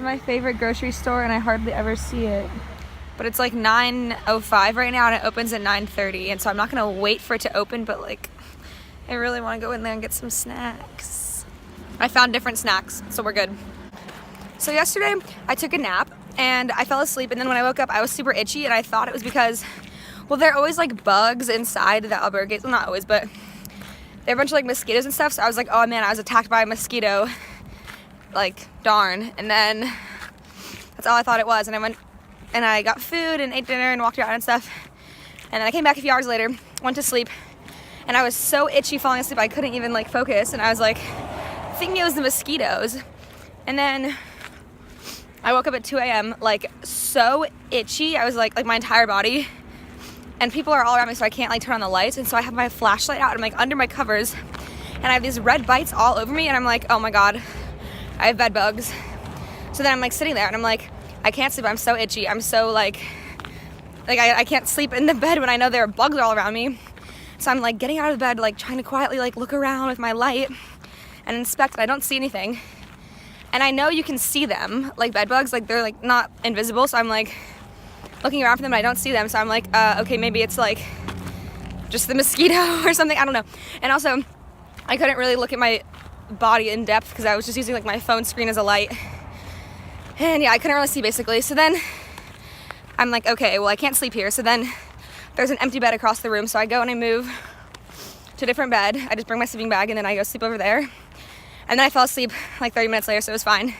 my favorite grocery store and I hardly ever see it. But it's like 9:05 right now and it opens at 9:30, and so I'm not gonna wait for it to open, but like I really want to go in there and get some snacks. I found different snacks, so we're good. So yesterday I took a nap and I fell asleep, and then when I woke up I was super itchy, and I thought it was because, well, there are always like bugs inside the albergues. Well, not always, but there are a bunch of like mosquitoes and stuff, so I was like, oh man, I was attacked by a mosquito, like darn. And then that's all I thought it was, and I went and I got food and ate dinner and walked around and stuff, and then I came back a few hours later, went to sleep, and I was so itchy falling asleep I couldn't even like focus, and I was like thinking it was the mosquitoes. And then I woke up at 2 a.m. like so itchy. I was like my entire body, and people are all around me, so I can't like turn on the lights, and so I have my flashlight out and I'm like under my covers, and I have these red bites all over me, and I'm like, oh my god, I have bed bugs. So then I'm like sitting there and I'm like, I can't sleep, I'm so itchy, I'm so like I can't sleep in the bed when I know there are bugs all around me. So I'm like getting out of bed, like trying to quietly like look around with my light and inspect, and I don't see anything. And I know you can see them, like bed bugs, like they're like not invisible, so I'm like looking around for them, but I don't see them, so I'm like, okay, maybe it's like just the mosquito or something, I don't know. And also, I couldn't really look at my body in depth because I was just using like my phone screen as a light. And yeah, I couldn't really see basically. So then I'm like, okay, well I can't sleep here. So then there's an empty bed across the room, so I go and I move to a different bed. I just bring my sleeping bag and then I go sleep over there. And then I fell asleep like 30 minutes later, so it was fine.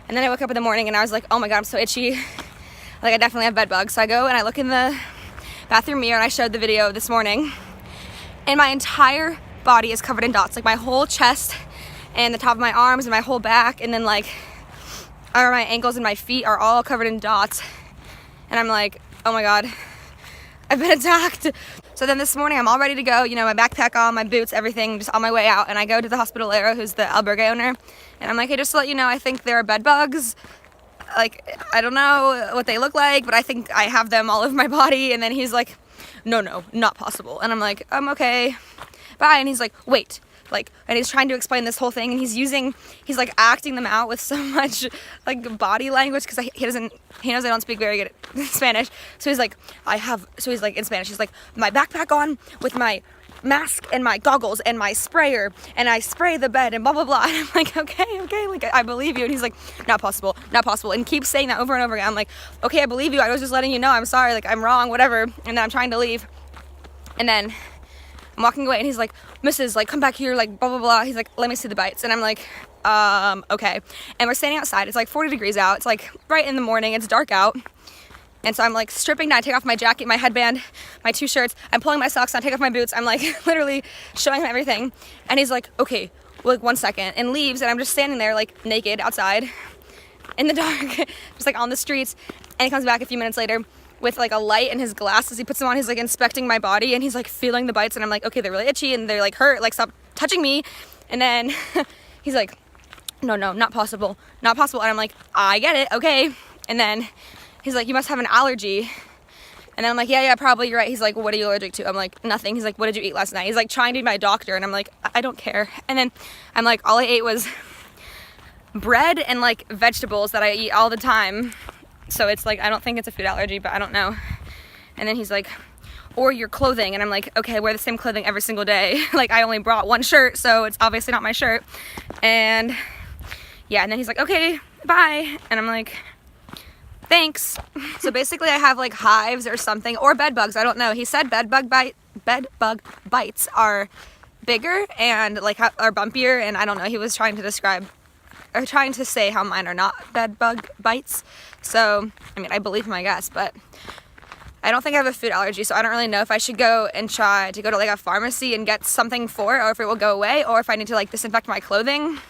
And then I woke up in the morning and I was like, oh my god, I'm so itchy. Like I definitely have bed bugs. So I go and I look in the bathroom mirror, and I showed the video this morning, and my entire body is covered in dots. Like my whole chest and the top of my arms and my whole back, and then like my ankles and my feet are all covered in dots. And I'm like, oh my god, I've been attacked. So then this morning I'm all ready to go, you know, my backpack on, my boots, everything, just on my way out. And I go to the hospitalero, who's the albergue owner, and I'm like, hey, just to let you know, I think there are bed bugs. Like, I don't know what they look like, but I think I have them all over my body. And then he's like, no, not possible. And I'm like, okay, bye. And he's like, wait. Like, and he's trying to explain this whole thing, and he's like acting them out with so much like body language, because he knows I don't speak very good Spanish. So he's like, in Spanish, he's like, my backpack on with my mask and my goggles and my sprayer, and I spray the bed and blah blah blah. And I'm like, okay, like I believe you. And he's like, not possible, and keeps saying that over and over again. I'm like, okay, I believe you, I was just letting you know, I'm sorry, like I'm wrong, whatever. And then I'm trying to leave, and then I'm walking away, and he's like, Mrs., like, come back here, like, blah, blah, blah. He's like, let me see the bites. And I'm like, okay. And we're standing outside. It's like 40 degrees out. It's like right in the morning. It's dark out. And so I'm like stripping down. I take off my jacket, my headband, my 2 shirts. I'm pulling my socks down, take off my boots. I'm like literally showing him everything. And he's like, okay, well, like 1 second. And leaves. And I'm just standing there like naked outside in the dark, just like on the streets. And he comes back a few minutes later with like a light and his glasses. He puts them on, he's like inspecting my body, and he's like feeling the bites, and I'm like, okay, they're really itchy and they're like hurt, like stop touching me. And then he's like, no, not possible. And I'm like, I get it, okay. And then he's like, you must have an allergy. And then I'm like, yeah, probably, you're right. He's like, well, what are you allergic to? I'm like, nothing. He's like, what did you eat last night? He's like trying to be my doctor, and I'm like, I don't care. And then I'm like, all I ate was bread and like vegetables that I eat all the time. So it's like, I don't think it's a food allergy, but I don't know. And then he's like, or your clothing. And I'm like, okay, I wear the same clothing every single day. Like, I only brought 1 shirt, so it's obviously not my shirt. And yeah, and then he's like, okay, bye. And I'm like, thanks. So basically I have like hives or something, or bed bugs, I don't know. He said bed bug bites are bigger and like are bumpier, and I don't know. He was trying to say how mine are not bed bug bites. So, I mean, I believe him, I guess, but I don't think I have a food allergy, so I don't really know if I should go and try to go to like a pharmacy and get something for it, or if it will go away, or if I need to like disinfect my clothing,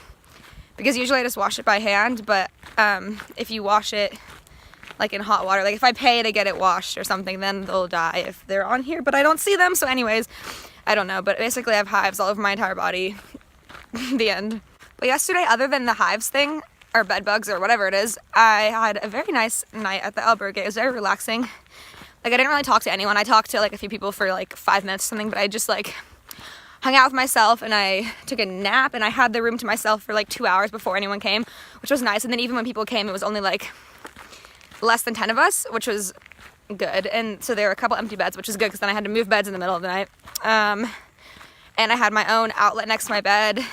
because usually I just wash it by hand. But if you wash it like in hot water, like if I pay to get it washed or something, then they'll die if they're on here, but I don't see them. So anyways, I don't know, but basically I have hives all over my entire body. The end. But yesterday, other than the hives thing, or bed bugs, or whatever it is, I had a very nice night at the albergue. It was very relaxing. Like, I didn't really talk to anyone. I talked to like a few people for like 5 minutes or something, but I just like hung out with myself, and I took a nap, and I had the room to myself for like 2 hours before anyone came, which was nice. And then even when people came, it was only like less than 10 of us, which was good. And so there were a couple empty beds, which is good because then I had to move beds in the middle of the night. And I had my own outlet next to my bed.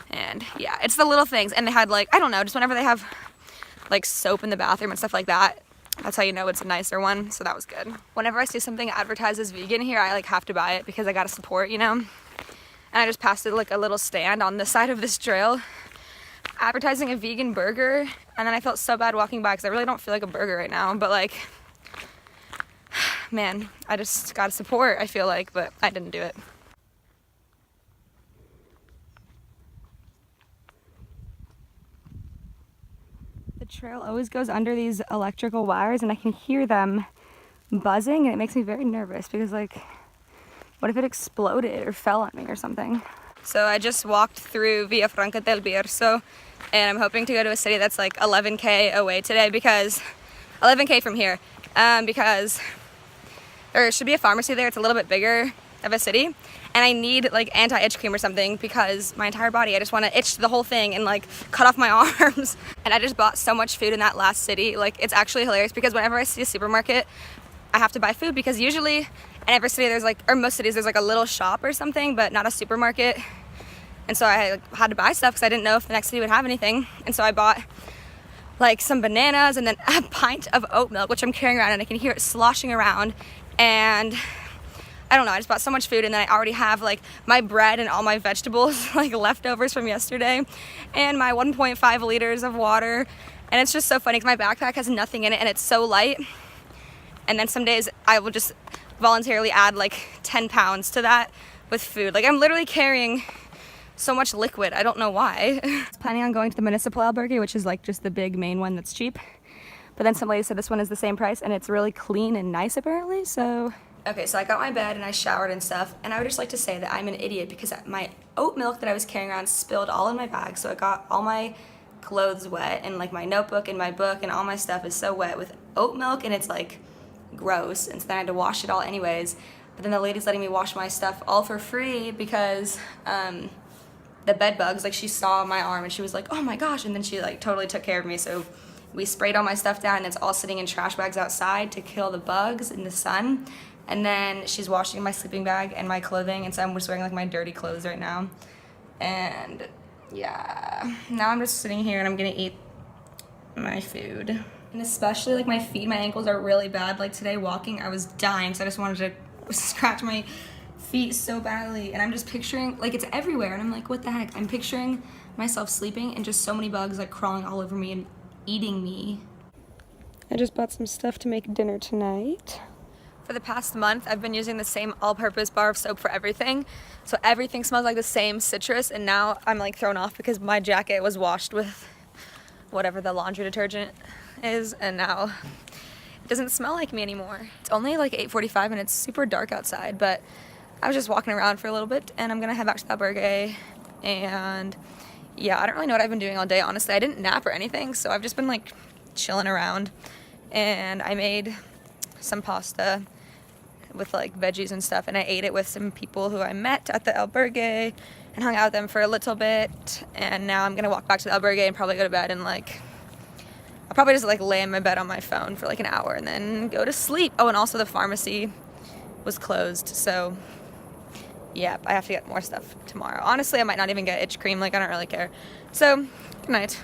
And yeah, it's the little things. And they had like, I don't know, just whenever they have like soap in the bathroom and stuff like that, that's how you know it's a nicer one. So that was good. Whenever I see something advertised as vegan here, I like have to buy it because I gotta support, you know. And I just passed it like a little stand on the side of this trail advertising a vegan burger, and then I felt so bad walking by because I really don't feel like a burger right now, but like, man, I just gotta support, I feel like, but I didn't do it. The trail always goes under these electrical wires, and I can hear them buzzing, and it makes me very nervous because like, what if it exploded or fell on me or something? So I just walked through Via Franca del Bierzo, and I'm hoping to go to a city that's like 11K away today, because 11K from here, because there should be a pharmacy there. It's a little bit bigger of a city, and I need like anti-itch cream or something because my entire body, I just want to itch the whole thing and like cut off my arms. And I just bought so much food in that last city. Like, it's actually hilarious because whenever I see a supermarket, I have to buy food, because usually in every city there's like, or most cities, there's like a little shop or something, but not a supermarket. And so I had to buy stuff because I didn't know if the next city would have anything. And so I bought like some bananas and then a pint of oat milk, which I'm carrying around, and I can hear it sloshing around. And I don't know, I just bought so much food, and then I already have like my bread and all my vegetables, like leftovers from yesterday, and my 1.5 liters of water. And it's just so funny because my backpack has nothing in it and it's so light. And then some days I will just voluntarily add like 10 pounds to that with food. Like, I'm literally carrying so much liquid. I don't know why. I was planning on going to the Municipal albergue, which is like just the big main one that's cheap. But then some lady said this one is the same price, and it's really clean and nice apparently, so. Okay, so I got my bed and I showered and stuff, and I would just like to say that I'm an idiot because my oat milk that I was carrying around spilled all in my bag, so I got all my clothes wet, and like my notebook and my book and all my stuff is so wet with oat milk, and it's like gross, and so then I had to wash it all anyways. But then the lady's letting me wash my stuff all for free because the bed bugs, like, she saw my arm and she was like, oh my gosh, and then she like totally took care of me. So we sprayed all my stuff down, and it's all sitting in trash bags outside to kill the bugs in the sun. And then she's washing my sleeping bag and my clothing, and so I'm just wearing like my dirty clothes right now. And yeah, now I'm just sitting here and I'm gonna eat my food. And especially like my feet, my ankles are really bad. Like today walking, I was dying, so I just wanted to scratch my feet so badly. And I'm just picturing, like, it's everywhere, and I'm like, what the heck? I'm picturing myself sleeping and just so many bugs like crawling all over me and eating me. I just bought some stuff to make dinner tonight. For the past month, I've been using the same all-purpose bar of soap for everything. So everything smells like the same citrus, and now I'm like thrown off because my jacket was washed with whatever the laundry detergent is, and now it doesn't smell like me anymore. It's only like 8:45 and it's super dark outside, but I was just walking around for a little bit, and I'm gonna head back to the albergue. And yeah, I don't really know what I've been doing all day, honestly. I didn't nap or anything, so I've just been like chilling around. And I made some pasta with like veggies and stuff, and I ate it with some people who I met at the albergue and hung out with them for a little bit. And now I'm gonna walk back to the albergue and probably go to bed, and like I'll probably just like lay in my bed on my phone for like an hour and then go to sleep. Oh, and also the pharmacy was closed, so yeah, I have to get more stuff tomorrow. Honestly, I might not even get itch cream, like I don't really care. So, good night.